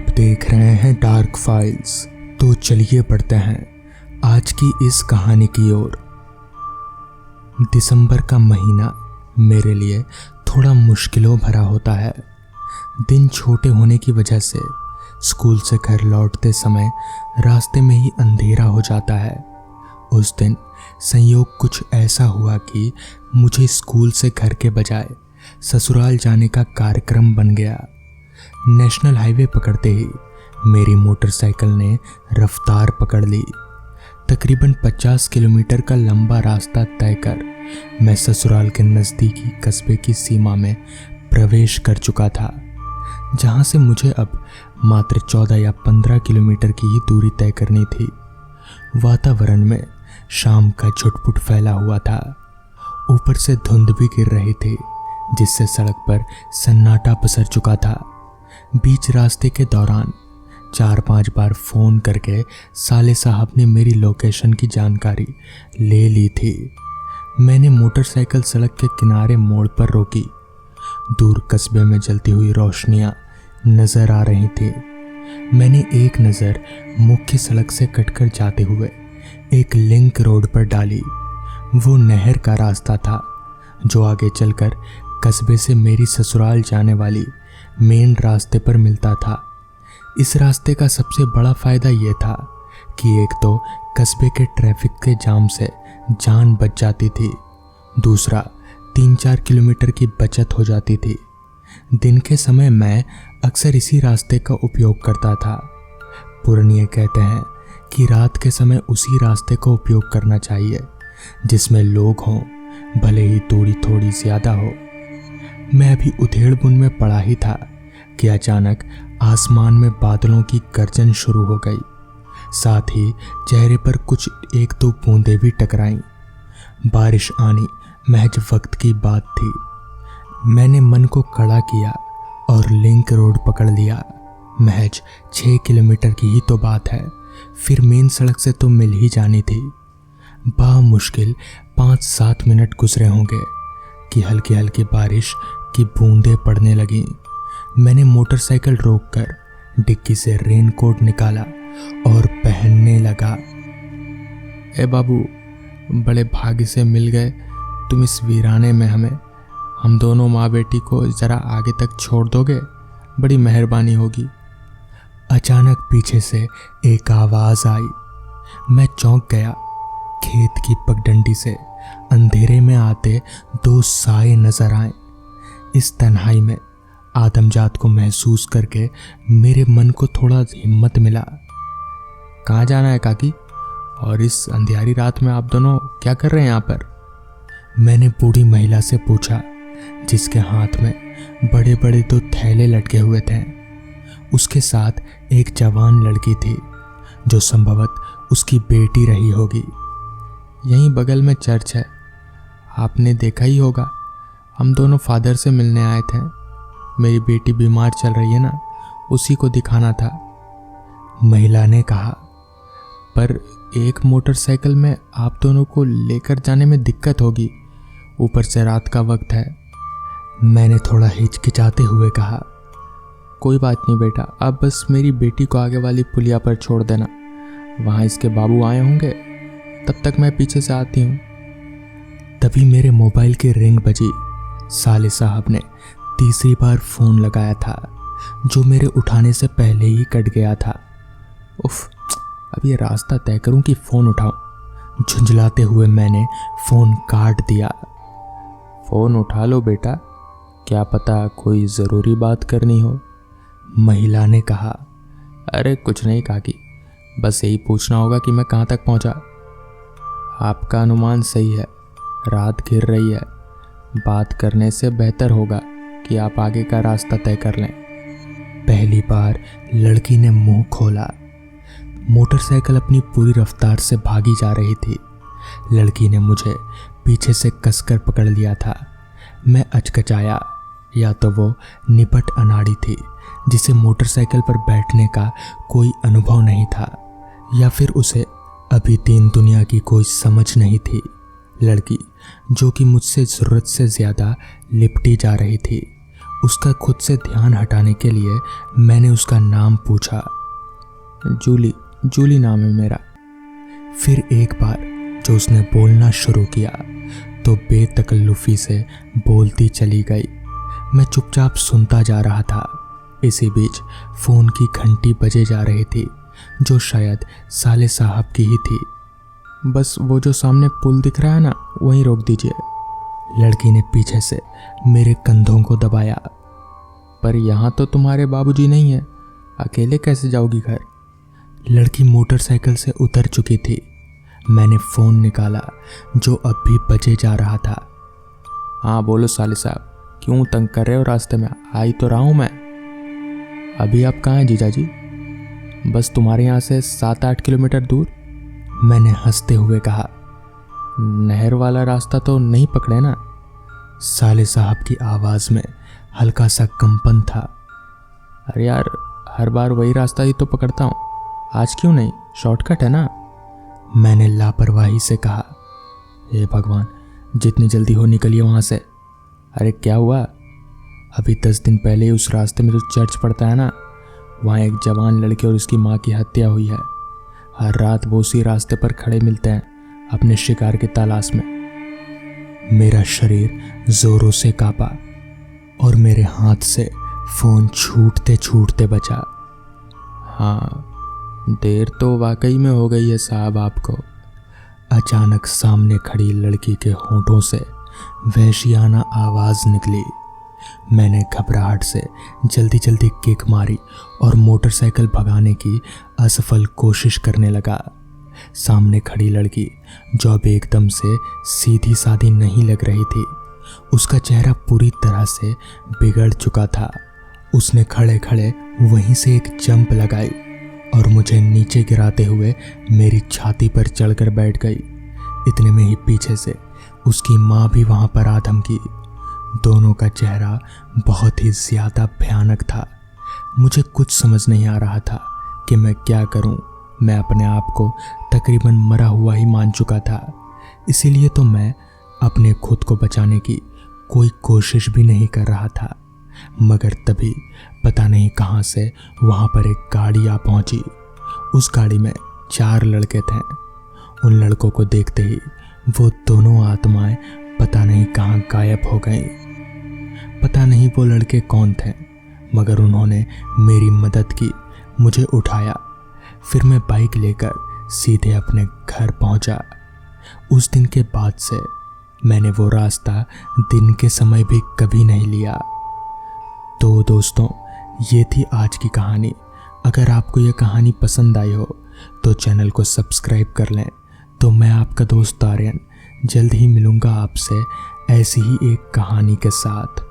आप देख रहे हैं डार्क फाइल्स। तो चलिए पढ़ते हैं आज की इस कहानी की ओर। दिसंबर का महीना मेरे लिए थोड़ा मुश्किलों भरा होता है। दिन छोटे होने की वजह से स्कूल से घर लौटते समय रास्ते में ही अंधेरा हो जाता है। उस दिन संयोग कुछ ऐसा हुआ कि मुझे स्कूल से घर के बजाय ससुराल जाने का कार्यक्रम बन गया। नेशनल हाईवे पकड़ते ही मेरी मोटरसाइकिल ने रफ्तार पकड़ ली। तकरीबन 50 किलोमीटर का लंबा रास्ता तय कर मैं ससुराल के नज़दीकी कस्बे की सीमा में प्रवेश कर चुका था, जहां से मुझे अब मात्र 14 या 15 किलोमीटर की ही दूरी तय करनी थी। वातावरण में शाम का झुटपुट फैला हुआ था। ऊपर से धुंध भी गिर रही थी, जिससे सड़क पर सन्नाटा पसर चुका था। बीच रास्ते के दौरान 4-5 बार फ़ोन करके साले साहब ने मेरी लोकेशन की जानकारी ले ली थी। मैंने मोटरसाइकिल सड़क के किनारे मोड़ पर रोकी। दूर कस्बे में जलती हुई रोशनियां नज़र आ रही थी। मैंने एक नज़र मुख्य सड़क से कटकर जाते हुए एक लिंक रोड पर डाली। वो नहर का रास्ता था जो आगे चलकर कस्बे से मेरी ससुराल जाने वाली मेन रास्ते पर मिलता था। इस रास्ते का सबसे बड़ा फ़ायदा ये था कि एक तो कस्बे के ट्रैफिक के जाम से जान बच जाती थी, दूसरा 3-4 किलोमीटर की बचत हो जाती थी। दिन के समय मैं अक्सर इसी रास्ते का उपयोग करता था। पुरनिये कहते हैं कि रात के समय उसी रास्ते का उपयोग करना चाहिए जिसमें लोग हों, भले ही दूरी थोड़ी ज़्यादा हो। मैं अभी उधेड़बुन में पड़ा ही था कि अचानक आसमान में बादलों की गर्जन शुरू हो गई। साथ ही चेहरे पर कुछ 1-2 बूंदें भी टकराईं। बारिश आनी महज वक्त की बात थी। मैंने मन को कड़ा किया और लिंक रोड पकड़ लिया। महज 6 किलोमीटर की ही तो बात है, फिर मेन सड़क से तो मिल ही जानी थी। बामुश्किल 5-7 मिनट गुजरे होंगे कि हल्की हल्की बारिश की बूंदें पड़ने लगीं। मैंने मोटरसाइकिल रोककर डिक्की से रेनकोट निकाला और पहनने लगा। ए बाबू, बड़े भाग्य से मिल गए तुम इस वीराने में हमें। हम दोनों माँ बेटी को ज़रा आगे तक छोड़ दोगे, बड़ी मेहरबानी होगी। अचानक पीछे से एक आवाज़ आई। मैं चौंक गया। खेत की पगडंडी से अंधेरे में आते 2 साए नजर आए। इस तन्हाई में आदमजात को महसूस करके मेरे मन को थोड़ा हिम्मत मिला। कहाँ जाना है काकी? और इस अंधियारी रात में आप दोनों क्या कर रहे हैं यहाँ पर? मैंने बूढ़ी महिला से पूछा, जिसके हाथ में बड़े बड़े 2 थैले लटके हुए थे। उसके साथ एक जवान लड़की थी जो संभवतः उसकी बेटी रही होगी। यहीं बगल में चर्च है, आपने देखा ही होगा। हम दोनों फादर से मिलने आए थे। मेरी बेटी बीमार चल रही है ना, उसी को दिखाना था, महिला ने कहा। पर एक मोटरसाइकिल में आप दोनों को लेकर जाने में दिक्कत होगी, ऊपर से रात का वक्त है। मैंने थोड़ा हिचकिचाते हुए कहा, कोई बात नहीं बेटा, आप बस मेरी बेटी को आगे वाली पुलिया पर छोड़ देना, वहाँ इसके बाबू आए होंगे, तब तक मैं पीछे से आती हूँ। तभी मेरे मोबाइल की रिंग बजी। साले साहब ने तीसरी बार फ़ोन लगाया था, जो मेरे उठाने से पहले ही कट गया था। उफ, अब ये रास्ता तय करूं कि फ़ोन उठाऊं। झुंझलाते हुए मैंने फ़ोन काट दिया। फ़ोन उठा लो बेटा, क्या पता कोई ज़रूरी बात करनी हो, महिला ने कहा। अरे कुछ नहीं काकी, बस यही पूछना होगा कि मैं कहाँ तक पहुँचा। आपका अनुमान सही है, रात घिर रही है। बात करने से बेहतर होगा कि आप आगे का रास्ता तय कर लें। पहली बार लड़की ने मुंह खोला। मोटरसाइकिल अपनी पूरी रफ्तार से भागी जा रही थी। लड़की ने मुझे पीछे से कसकर पकड़ लिया था। मैं अचकचाया। या तो वो निपट अनाड़ी थी जिसे मोटरसाइकिल पर बैठने का कोई अनुभव नहीं था, या फिर उसे अभी दीन दुनिया की कोई समझ नहीं थी। लड़की जो कि मुझसे ज़रूरत से ज़्यादा लिपटी जा रही थी, उसका खुद से ध्यान हटाने के लिए मैंने उसका नाम पूछा। जूली नाम है मेरा। फिर एक बार जो उसने बोलना शुरू किया तो बेतकल्लुफी से बोलती चली गई। मैं चुपचाप सुनता जा रहा था। इसी बीच फ़ोन की घंटी बजे जा रही थी, जो शायद साले साहब की ही थी। बस वो जो सामने पुल दिख रहा है ना, वहीं रोक दीजिए। लड़की ने पीछे से मेरे कंधों को दबाया। पर यहाँ तो तुम्हारे बाबूजी नहीं है, अकेले कैसे जाओगी घर? लड़की मोटरसाइकिल से उतर चुकी थी। मैंने फ़ोन निकाला जो अब भी बजे जा रहा था। हाँ बोलो साले साहब, क्यों तंग कर रहे हो? रास्ते में आ ही तो रहा हूँ मैं। अभी आप कहाँ हैं जीजाजी? बस तुम्हारे यहाँ से 7-8 किलोमीटर दूर। मैंने हंसते हुए कहा। नहर वाला रास्ता तो नहीं पकड़े ना? साले साहब की आवाज़ में हल्का सा कंपन था। अरे यार, हर बार वही रास्ता ही तो पकड़ता हूँ, आज क्यों नहीं? शॉर्टकट है ना? मैंने लापरवाही से कहा। हे भगवान, जितनी जल्दी हो निकलिए वहाँ से। अरे क्या हुआ? अभी 10 दिन पहले ही उस रास्ते में जो चर्च पड़ता है ना, वहाँ एक जवान लड़के और उसकी माँ की हत्या हुई है। हर रात वो उसी रास्ते पर खड़े मिलते हैं अपने शिकार की तलाश में। मेरा शरीर जोरों से कांपा और मेरे हाथ से फ़ोन छूटते छूटते बचा। हाँ, देर तो वाकई में हो गई है साहब आपको। अचानक सामने खड़ी लड़की के होंठों से वहशियाना आवाज़ निकली। मैंने घबराहट से जल्दी जल्दी किक मारी और मोटरसाइकिल भगाने की असफल कोशिश करने लगा। सामने खड़ी लड़की जो अब एकदम से सीधी सादी नहीं लग रही थी, उसका चेहरा पूरी तरह से बिगड़ चुका था। उसने खड़े खड़े वहीं से एक जंप लगाई और मुझे नीचे गिराते हुए मेरी छाती पर चढ़कर बैठ गई। इतने में ही पीछे से उसकी माँ भी वहाँ पर आ धमकी। दोनों का चेहरा बहुत ही ज़्यादा भयानक था। मुझे कुछ समझ नहीं आ रहा था कि मैं क्या करूं। मैं अपने आप को तकरीबन मरा हुआ ही मान चुका था। इसीलिए तो मैं अपने खुद को बचाने की कोई कोशिश भी नहीं कर रहा था। मगर तभी पता नहीं कहाँ से वहाँ पर एक गाड़ी आ पहुँची। उस गाड़ी में 4 लड़के थे। उन लड़कों को देखते ही वो दोनों आत्माएं पता नहीं कहाँ गायब हो गईं। पता नहीं वो लड़के कौन थे, मगर उन्होंने मेरी मदद की, मुझे उठाया। फिर मैं बाइक लेकर सीधे अपने घर पहुंचा। उस दिन के बाद से मैंने वो रास्ता दिन के समय भी कभी नहीं लिया। तो दोस्तों, ये थी आज की कहानी। अगर आपको ये कहानी पसंद आई हो तो चैनल को सब्सक्राइब कर लें। तो मैं आपका दोस्त आर्यन जल्द ही मिलूँगा आपसे ऐसी ही एक कहानी के साथ।